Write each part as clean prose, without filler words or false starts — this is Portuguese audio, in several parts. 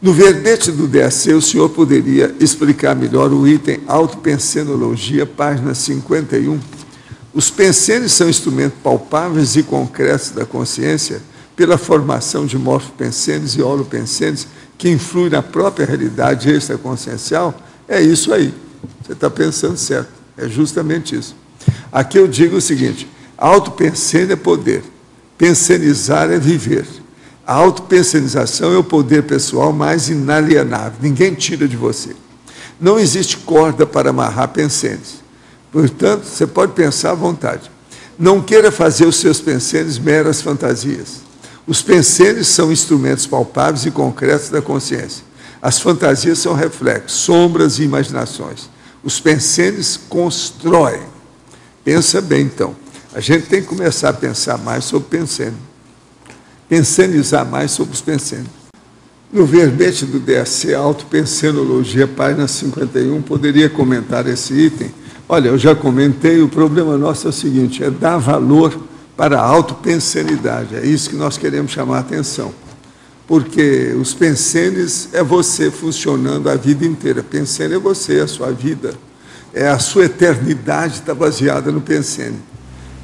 No verbete do DAC, o senhor poderia explicar melhor o item autopensenologia, página 51. Os pensênios são instrumentos palpáveis e concretos da consciência pela formação de morfopensênios e holopensênios que influem na própria realidade extraconsciencial? É isso aí. Você está pensando certo. É justamente isso. Aqui eu digo o seguinte: autopensênio é poder, pensenizar é viver. A autopensenização é o poder pessoal mais inalienável. Ninguém tira de você. Não existe corda para amarrar pensênios. Portanto, você pode pensar à vontade. Não queira fazer os seus pensênios meras fantasias. Os pensênios são instrumentos palpáveis e concretos da consciência. As fantasias são reflexos, sombras e imaginações. Os pensênios constroem. Pensa bem, então. A gente tem que começar a pensar mais sobre pensênio. Pensenizar mais sobre os pensênios. No verbete do DAC, autopensenologia, página 51, poderia comentar esse item? Olha, eu já comentei, o problema nosso é o seguinte, é dar valor para a autopensenidade. É isso que nós queremos chamar a atenção. Porque os pensênios é você funcionando a vida inteira. Pensênio é você, a sua vida. É a sua eternidade está baseada no pensênio.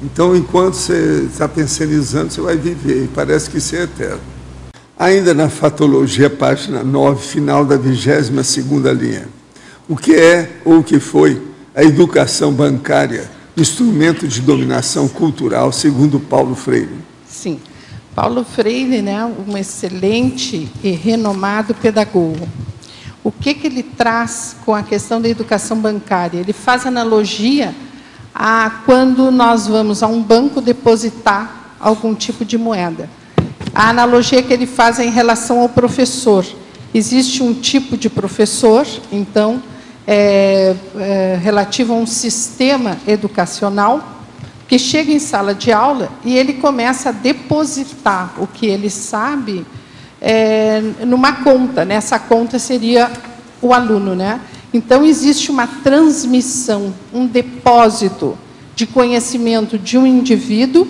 Então, enquanto você está pensenizando, você vai viver, e parece que isso é eterno. Ainda na fatologia, página 9, final da 22ª linha. O que é ou o que foi a educação bancária, instrumento de dominação cultural, segundo Paulo Freire? Sim. Paulo Freire, né, um excelente e renomado pedagogo. O que ele traz com a questão da educação bancária? Ele faz analogia a quando nós vamos a um banco depositar algum tipo de moeda. A analogia que ele faz é em relação ao professor. Existe um tipo de professor, então, relativo a um sistema educacional, que chega em sala de aula e ele começa a depositar o que ele sabe numa conta. Nessa conta seria o aluno, né? Então, existe uma transmissão, um depósito de conhecimento de um indivíduo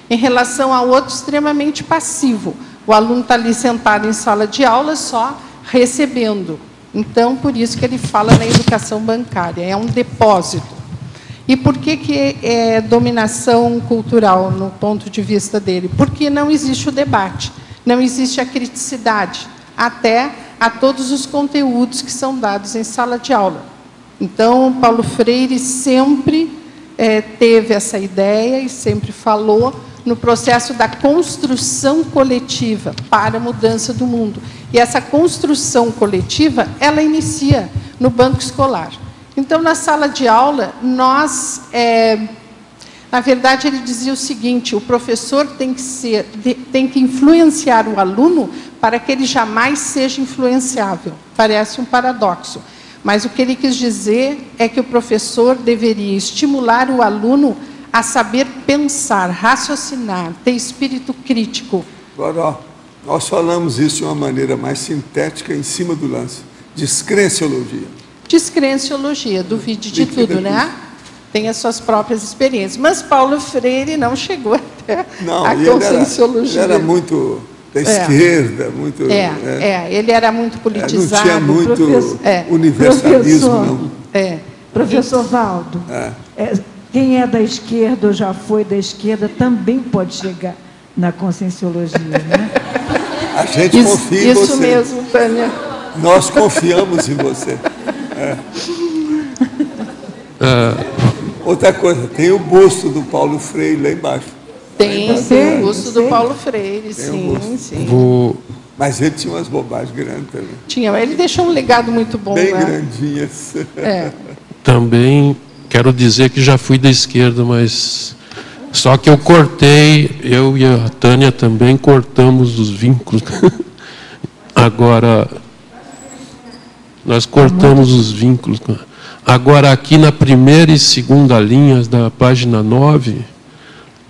em relação a outro extremamente passivo. O aluno está ali sentado em sala de aula só recebendo. Então, por isso que ele fala na educação bancária, é um depósito. E por que é dominação cultural, no ponto de vista dele? Porque não existe o debate, não existe a criticidade, até a todos os conteúdos que são dados em sala de aula. Então, Paulo Freire sempre teve essa ideia e sempre falou no processo da construção coletiva para a mudança do mundo. E essa construção coletiva, ela inicia no banco escolar. Então, na sala de aula, nós... na verdade, ele dizia o seguinte: o professor tem que influenciar o aluno para que ele jamais seja influenciável. Parece um paradoxo. Mas o que ele quis dizer é que o professor deveria estimular o aluno a saber pensar, raciocinar, ter espírito crítico. Agora, nós falamos isso de uma maneira mais sintética, em cima do lance. Descrenciologia. Descrenciologia, duvide de tudo, né? Tem as suas próprias experiências. Mas Paulo Freire não chegou até a conscienciologia. Ele era muito da esquerda, muito... ele era muito politizado. Não tinha muito universalismo, não. Professor Valdo, quem é da esquerda ou já foi da esquerda também pode chegar na conscienciologia, né? A gente confia em você. Isso mesmo, Tânia. Nós confiamos em você. Outra coisa, tem o busto do Paulo Freire lá embaixo. Tem o busto do Paulo Freire, sim. Mas ele tinha umas bobagens grandes também. Tinha, mas ele deixou um legado muito bom. Bem grandinhas. Também quero dizer que já fui da esquerda, mas só que eu cortei, eu e a Tânia também cortamos os vínculos. Agora, nós cortamos os vínculos. Agora, aqui na primeira e segunda linhas da página 9,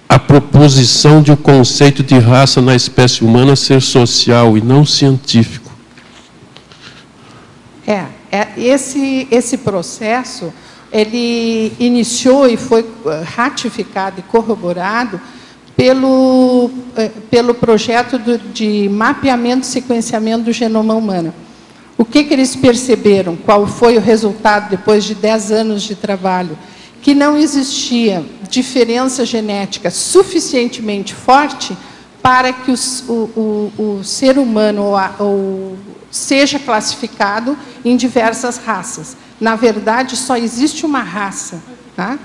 a proposição de o conceito de raça na espécie humana ser social e não científico. Esse processo, ele iniciou e foi ratificado e corroborado pelo projeto de mapeamento e sequenciamento do genoma humano. O que eles perceberam? Qual foi o resultado depois de 10 anos de trabalho? Que não existia diferença genética suficientemente forte para que o ser humano seja classificado em diversas raças. Na verdade, só existe uma raça, tá?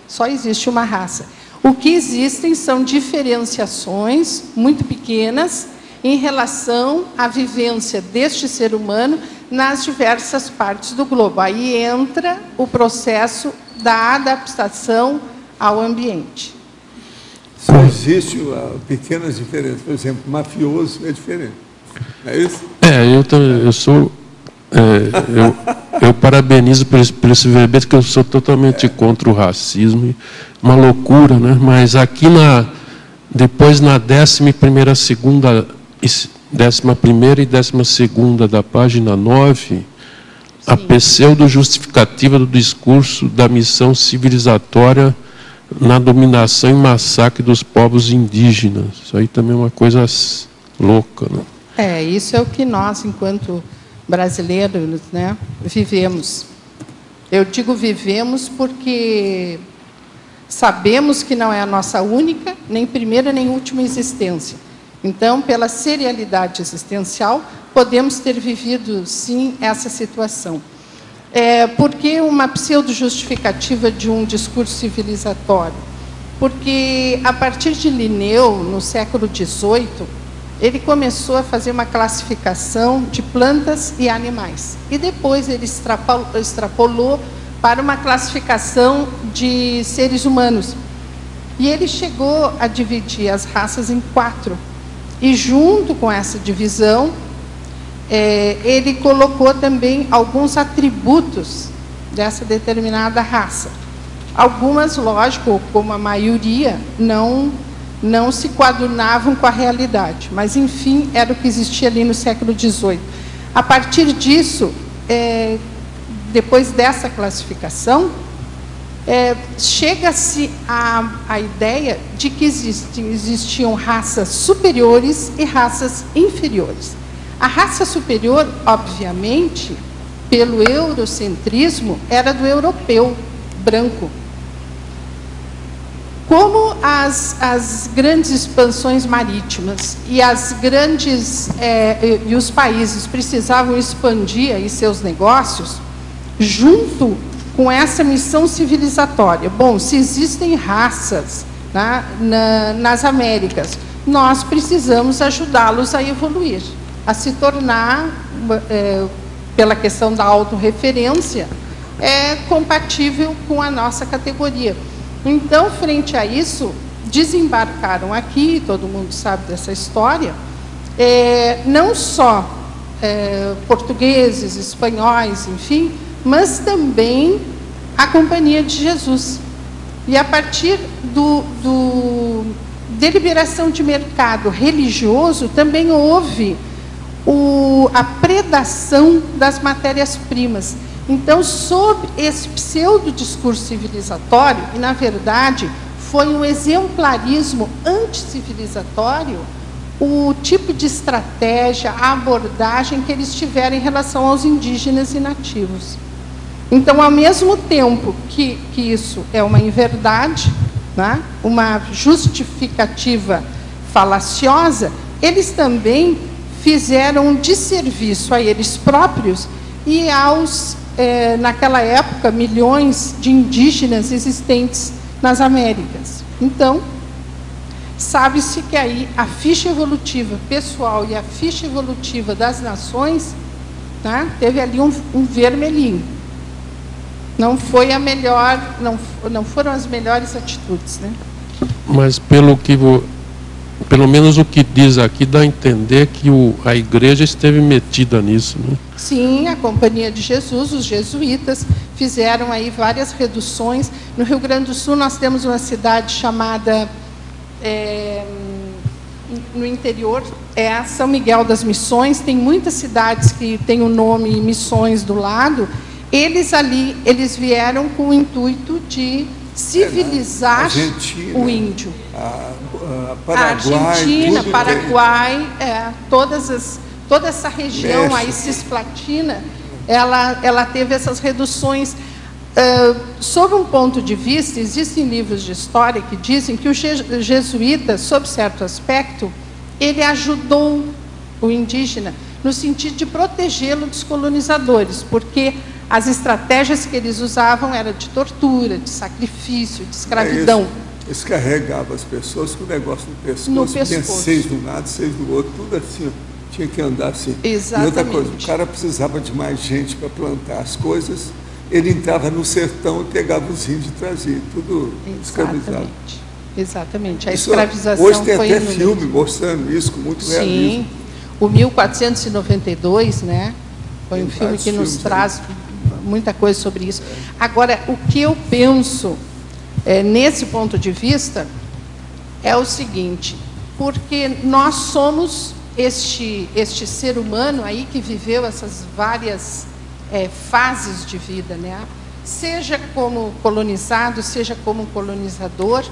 Só existe uma raça. O que existem são diferenciações muito pequenas em relação à vivência deste ser humano nas diversas partes do globo. Aí entra o processo da adaptação ao ambiente. Só existe pequenas diferenças. Por exemplo, mafioso é diferente. É isso? Eu parabenizo por esse verbete, que eu sou totalmente contra o racismo. Uma loucura, né? Mas aqui depois na 11ª e 12ª da página 9, a pseudo-justificativa do discurso da missão civilizatória na dominação e massacre dos povos indígenas. Isso aí também é uma coisa louca, né? Isso é o que nós, enquanto brasileiros, né, vivemos. Eu digo vivemos porque sabemos que não é a nossa única, nem primeira, nem última existência. Então, pela serialidade existencial, podemos ter vivido, sim, essa situação. Por que uma pseudo-justificativa de um discurso civilizatório? Porque, a partir de Linneu, no século XVIII, ele começou a fazer uma classificação de plantas e animais. E depois ele extrapolou para uma classificação de seres humanos. E ele chegou a dividir as raças em 4. E, junto com essa divisão, ele colocou também alguns atributos dessa determinada raça. Algumas, lógico, como a maioria, não se coadunavam com a realidade, mas, enfim, era o que existia ali no século XVIII. A partir disso, depois dessa classificação, chega-se à ideia de que existiam raças superiores e raças inferiores. A raça superior, obviamente, pelo eurocentrismo, era do europeu branco. Como as grandes expansões marítimas e os países precisavam expandir aí seus negócios, junto com essa missão civilizatória. Bom, se existem raças, né, nas Américas, nós precisamos ajudá-los a evoluir, a se tornar, pela questão da autorreferência, compatível com a nossa categoria. Então, frente a isso, desembarcaram aqui, todo mundo sabe dessa história, não só portugueses, espanhóis, enfim, mas também a Companhia de Jesus. E a partir deliberação de mercado religioso, também houve a predação das matérias-primas. Então, sob esse pseudo-discurso civilizatório, e, na verdade, foi um exemplarismo anticivilizatório, o tipo de estratégia, a abordagem que eles tiveram em relação aos indígenas e nativos. Então, ao mesmo tempo que isso é uma inverdade, né, uma justificativa falaciosa, eles também fizeram um desserviço a eles próprios e aos, naquela época, milhões de indígenas existentes nas Américas. Então, sabe-se que aí a ficha evolutiva pessoal e a ficha evolutiva das nações, né, teve ali um vermelhinho. Não foi a melhor, não foram as melhores atitudes, né? Mas pelo menos o que diz aqui dá a entender que a igreja esteve metida nisso, né? Sim, a Companhia de Jesus, os jesuítas, fizeram aí várias reduções. No Rio Grande do Sul nós temos uma cidade chamada, no interior, São Miguel das Missões. Tem muitas cidades que têm o nome Missões do lado. Eles vieram com o intuito de civilizar Argentina, o índio. Paraguai, a Argentina, tudo Paraguai, toda essa região México. aí cisplatina, ela teve essas reduções. Sob um ponto de vista, existem livros de história que dizem que o jesuíta, sob certo aspecto, ele ajudou o indígena no sentido de protegê-lo dos colonizadores, porque as estratégias que eles usavam eram de tortura, de sacrifício, de escravidão. Eles carregavam as pessoas com o negócio no pescoço. Tinha 6 de um lado, 6 do outro, tudo assim, tinha que andar assim. Exatamente. E outra coisa, o cara precisava de mais gente para plantar as coisas, ele entrava no sertão e pegava os índios e trazia, tudo escravizado. Exatamente. A escravização hoje tem foi até inúmero. filme mostrando isso com muito realismo. Sim, o 1492, né? Foi um filme que nos traz muita coisa sobre isso. Agora, o que eu penso nesse ponto de vista é o seguinte, porque nós somos este ser humano aí que viveu essas várias fases de vida, né? Seja como colonizado, seja como colonizador.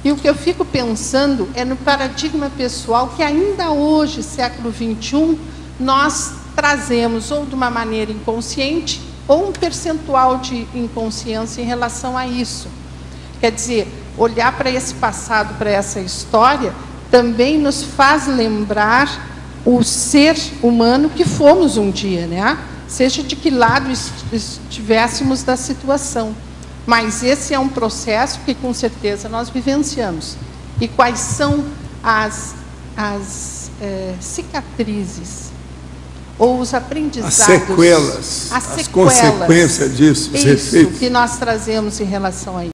E o que eu fico pensando é no paradigma pessoal que ainda hoje, século XXI, nós trazemos ou de uma maneira inconsciente ou um percentual de inconsciência em relação a isso. Quer dizer, olhar para esse passado, para essa história, também nos faz lembrar o ser humano que fomos um dia, né? Seja de que lado estivéssemos da situação. Mas esse é um processo que, com certeza, nós vivenciamos. E quais são as cicatrizes ou os aprendizados? As sequelas, as consequências disso, os isso efeitos que nós trazemos em relação a isso.